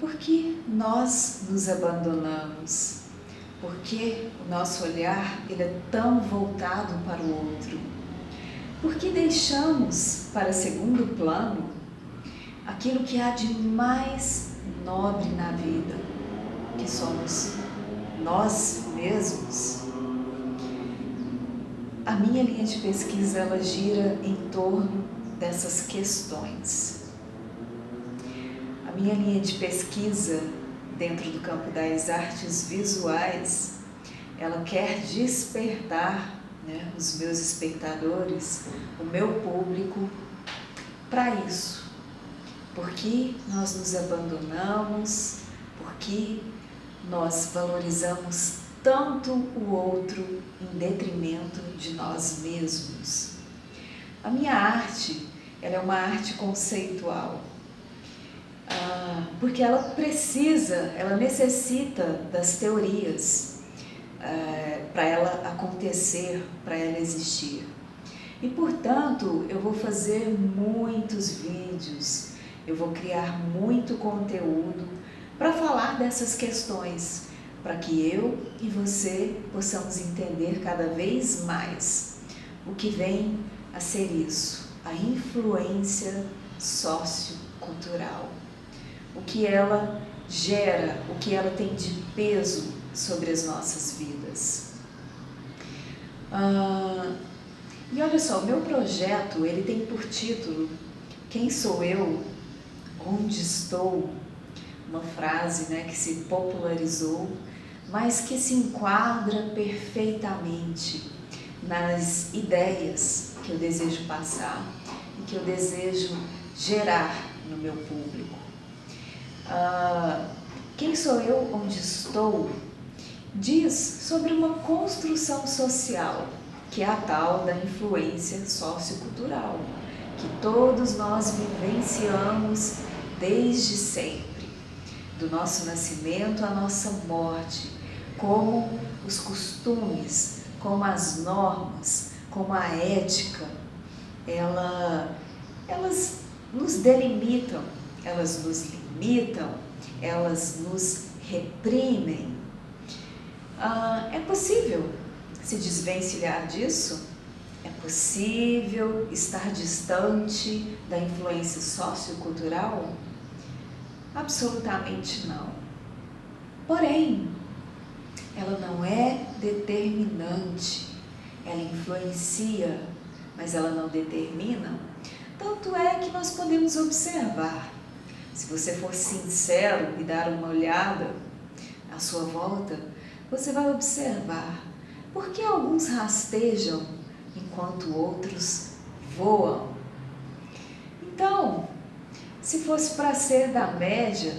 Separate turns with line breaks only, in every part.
Por que nós nos abandonamos? Por que o nosso olhar ele é tão voltado para o outro? Por que deixamos para segundo plano aquilo que há de mais nobre na vida, que somos nós mesmos? A minha linha de pesquisa ela gira em torno dessas questões. A minha linha de pesquisa dentro do campo das artes visuais, ela quer despertar, os meus espectadores, o meu público, para isso. Porque nós nos abandonamos, porque nós valorizamos tanto o outro em detrimento de nós mesmos. A minha arte, ela é uma arte conceitual, porque ela necessita das teorias para ela acontecer, para ela existir. E, portanto, eu vou fazer muitos vídeos, eu vou criar muito conteúdo para falar dessas questões, para que eu e você possamos entender cada vez mais o que vem a ser isso, a influência sociocultural. O que ela gera, o que ela tem de peso sobre as nossas vidas. E olha só, o meu projeto, ele tem por título Quem sou eu? Onde estou? Uma frase que se popularizou, mas que se enquadra perfeitamente nas ideias que eu desejo passar e que eu desejo gerar no meu público. Quem sou eu? Onde estou? Diz sobre uma construção social, que é a tal da influência sociocultural, que todos nós vivenciamos desde sempre, do nosso nascimento à nossa morte, como os costumes, como as normas, como a ética, elas nos delimitam, elas nos limitam, elas nos reprimem. É possível se desvencilhar disso? É possível estar distante da influência sociocultural? Absolutamente não. Porém, ela não é determinante, ela influencia, mas ela não determina. Tanto é que nós podemos observar. Se você for sincero e dar uma olhada à sua volta, você vai observar por que alguns rastejam enquanto outros voam. Então, se fosse para ser da média,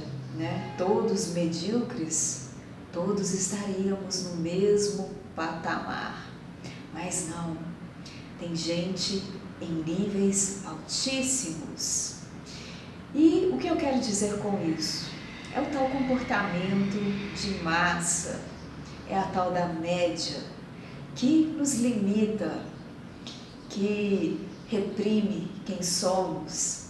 todos medíocres, todos estaríamos no mesmo patamar. Mas não, tem gente em níveis altíssimos. E o que eu quero dizer com isso? É o tal comportamento de massa, é a tal da média, que nos limita, que reprime quem somos,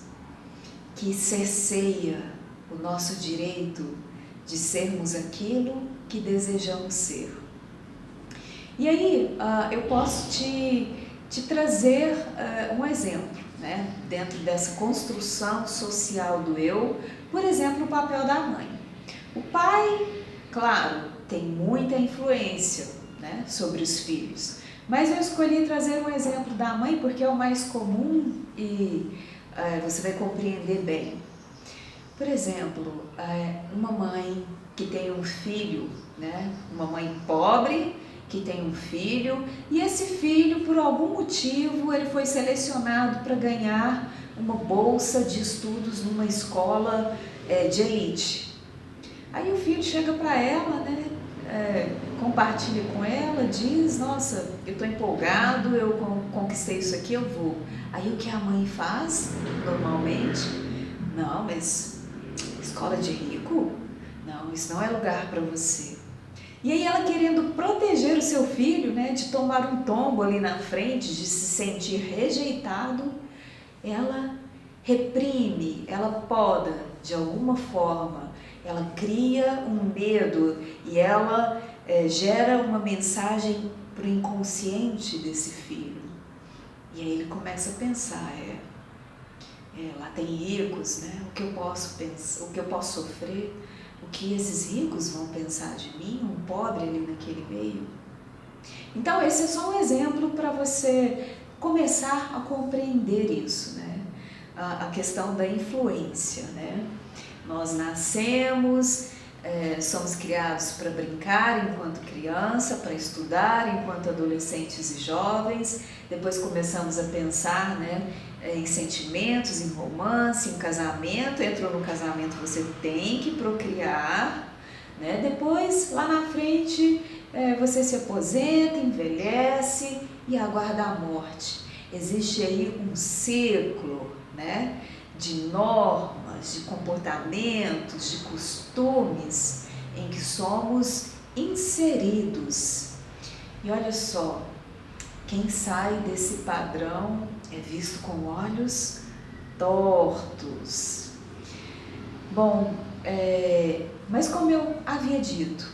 que cerceia o nosso direito de sermos aquilo que desejamos ser. E aí eu posso te trazer um exemplo, dentro dessa construção social do eu, por exemplo, o papel da mãe. O pai, claro, tem muita influência sobre os filhos, mas eu escolhi trazer um exemplo da mãe porque é o mais comum e você vai compreender bem. Por exemplo, uma mãe que tem um filho, uma mãe pobre que tem um filho, e esse filho, por algum motivo, ele foi selecionado para ganhar uma bolsa de estudos numa escola de elite. Aí o filho chega para ela, compartilha com ela, diz, nossa, eu estou empolgado, eu conquistei isso aqui, eu vou. Aí o que a mãe faz, normalmente? Não, mas escola de rico? Não, isso não é lugar para você. E aí ela querendo proteger o seu filho, de tomar um tombo ali na frente, de se sentir rejeitado, ela reprime, ela poda de alguma forma ela cria um medo e ela gera uma mensagem para o inconsciente desse filho. E aí ele começa a pensar, lá tem ricos, né? O que eu posso pensar, o que eu posso sofrer, o que esses ricos vão pensar de mim, um pobre ali naquele meio. Então esse é só um exemplo para você começar a compreender isso, né? A questão da influência, né? Nós nascemos, somos criados para brincar enquanto criança, para estudar enquanto adolescentes e jovens, depois começamos a pensar, né, em sentimentos, em romance, em casamento. Entrou no casamento, você tem que procriar, né? Depois, lá na frente, você se aposenta, envelhece e aguarda a morte. Existe aí um ciclo, né, de normas, de comportamentos, de costumes em que somos inseridos. E olha só, quem sai desse padrão é visto com olhos tortos. Bom, mas como eu havia dito,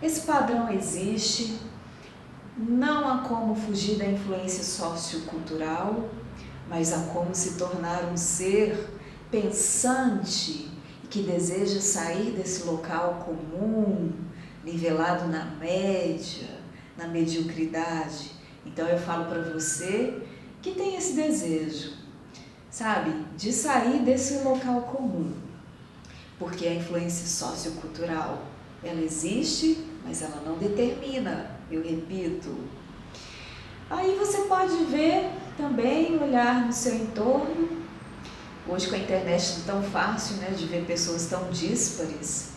esse padrão existe, não há como fugir da influência sociocultural, mas há como se tornar um ser pensante e que deseja sair desse local comum, nivelado na média, na mediocridade. Então eu falo para você que tem esse desejo, sabe, de sair desse local comum, porque a influência sociocultural, ela existe, mas ela não determina, eu repito. Aí você pode ver também, olhar no seu entorno. Hoje com a internet tão fácil, né, de ver pessoas tão díspares.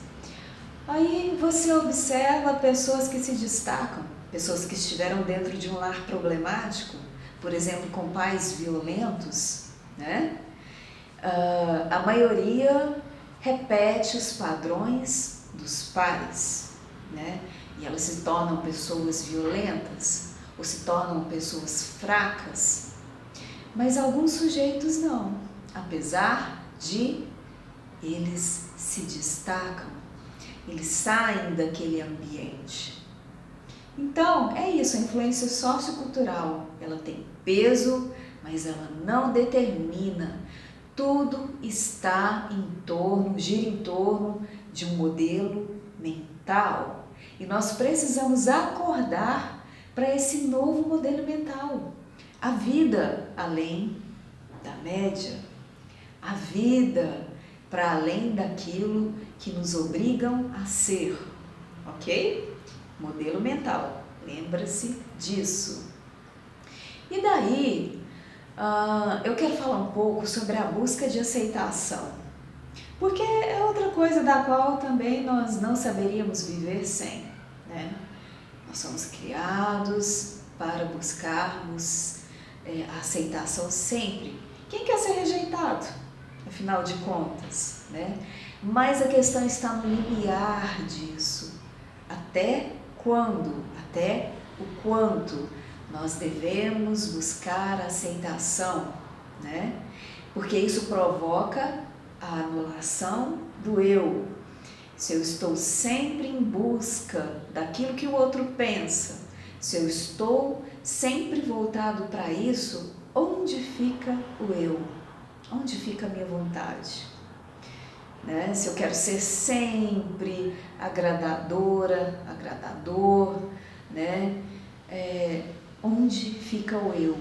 Aí você observa pessoas que se destacam, pessoas que estiveram dentro de um lar problemático, por exemplo, com pais violentos, né? A maioria repete os padrões dos pais, né? E elas se tornam pessoas violentas ou se tornam pessoas fracas. Mas alguns sujeitos não, apesar de eles se destacam, eles saem daquele ambiente. Então, é isso, a influência sociocultural, ela tem peso, mas ela não determina. Tudo está gira em torno de um modelo mental. E nós precisamos acordar para esse novo modelo mental. A vida além da média, a vida para além daquilo que nos obrigam a ser, ok? Modelo mental, lembra-se disso. E daí, eu quero falar um pouco sobre a busca de aceitação, porque é outra coisa da qual também nós não saberíamos viver sem, né? Nós somos criados para buscarmos a aceitação sempre. Quem quer ser rejeitado, afinal de contas, né? Mas a questão está no limiar disso. Até quando, até o quanto nós devemos buscar a aceitação, né? Porque isso provoca a anulação do eu. Se eu estou sempre em busca daquilo que o outro pensa, se eu estou sempre voltado para isso, onde fica o eu? Onde fica a minha vontade? Né? Se eu quero ser sempre agradadora, agradador, né? Onde fica o eu?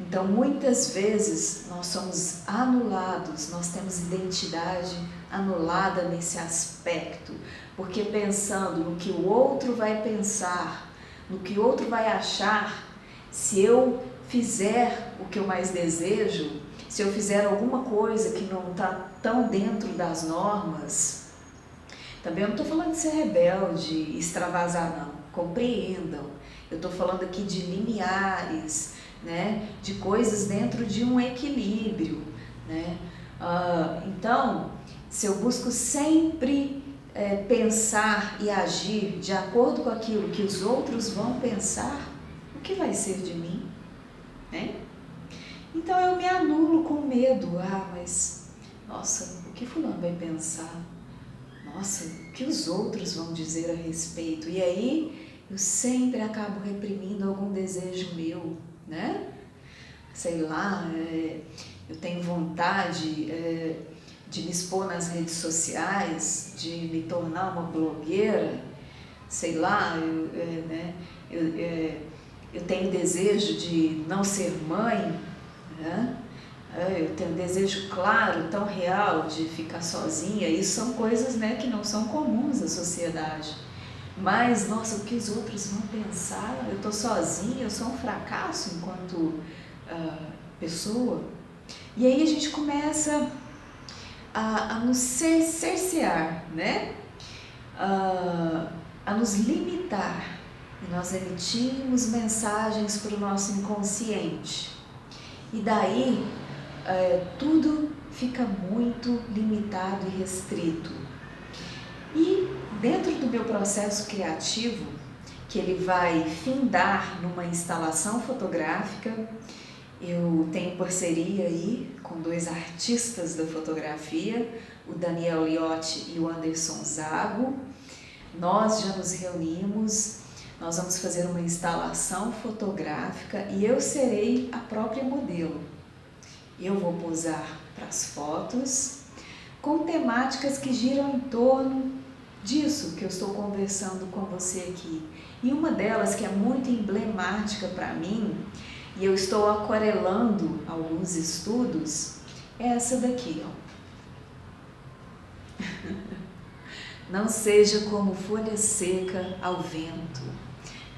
Então, muitas vezes nós somos anulados, nós temos identidade anulada nesse aspecto, porque pensando no que o outro vai pensar, no que o outro vai achar, se eu fizer o que eu mais desejo, se eu fizer alguma coisa que não está tão dentro das normas, também eu não estou falando de ser rebelde, extravasar, não, compreendam, eu estou falando aqui de limiares, né, de coisas dentro de um equilíbrio, né? Então, se eu busco sempre pensar e agir de acordo com aquilo que os outros vão pensar, o que vai ser de mim? Né? Então eu me anulo com medo. Mas, nossa, o que fulano vai pensar? nossa, o que os outros vão dizer a respeito? E aí eu sempre acabo reprimindo algum desejo meu, né? Sei lá, eu tenho vontade de me expor nas redes sociais, de me tornar uma blogueira, sei lá, eu tenho desejo de não ser mãe, né? Eu tenho um desejo claro, tão real, de ficar sozinha. Isso são coisas, né, que não são comuns à sociedade. Mas, nossa, o que os outros vão pensar? Eu estou sozinha, eu sou um fracasso enquanto pessoa. E aí a gente começa a nos cercear, né? A nos limitar. E nós emitimos mensagens para o nosso inconsciente. E daí tudo fica muito limitado e restrito. E dentro do meu processo criativo, que ele vai findar numa instalação fotográfica, eu tenho parceria aí com 2 artistas da fotografia, o Daniel Liotti e o Anderson Zago. Nós já nos reunimos, nós vamos fazer uma instalação fotográfica e eu serei a própria modelo. Eu vou posar para as fotos com temáticas que giram em torno disso que eu estou conversando com você aqui. E uma delas que é muito emblemática para mim, e eu estou aquarelando alguns estudos, é essa daqui, ó. Não seja como folha seca ao vento.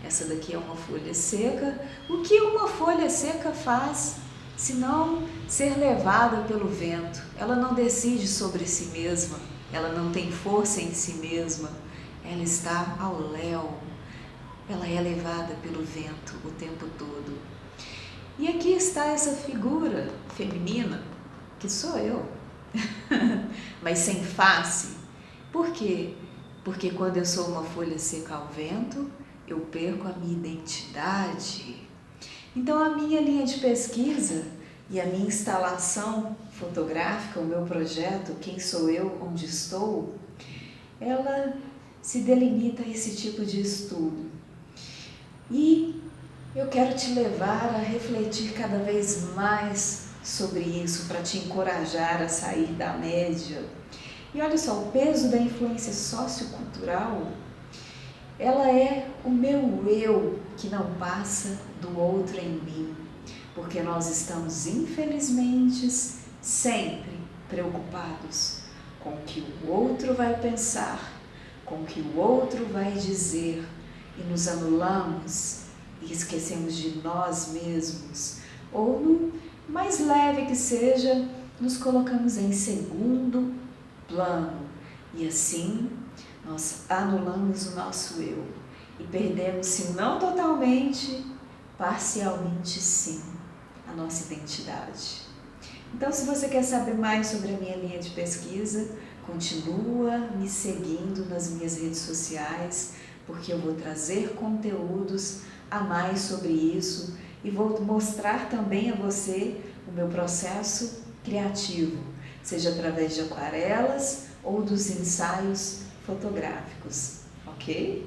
Essa daqui é uma folha seca. O que uma folha seca faz se não ser levada pelo vento? Ela não decide sobre si mesma, ela não tem força em si mesma, ela está ao léu, ela é levada pelo vento o tempo todo. E aqui está essa figura feminina, que sou eu, mas sem face. Por quê? Porque quando eu sou uma folha seca ao vento, eu perco a minha identidade. Então a minha linha de pesquisa e a minha instalação fotográfica, o meu projeto, Quem Sou Eu, Onde Estou, ela se delimita a esse tipo de estudo. E eu quero te levar a refletir cada vez mais sobre isso, para te encorajar a sair da média. E olha só, o peso da influência sociocultural, ela é o meu eu que não passa do outro em mim, porque nós estamos, infelizmente, sempre preocupados com o que o outro vai pensar, com o que o outro vai dizer, e nos anulamos e esquecemos de nós mesmos, ou no mais leve que seja, nos colocamos em segundo plano, e assim nós anulamos o nosso eu e perdemos, se não totalmente, parcialmente sim, a nossa identidade. Então, se você quer saber mais sobre a minha linha de pesquisa, continua me seguindo nas minhas redes sociais, porque eu vou trazer conteúdos a mais sobre isso e vou mostrar também a você o meu processo criativo, seja através de aquarelas ou dos ensaios fotográficos, ok?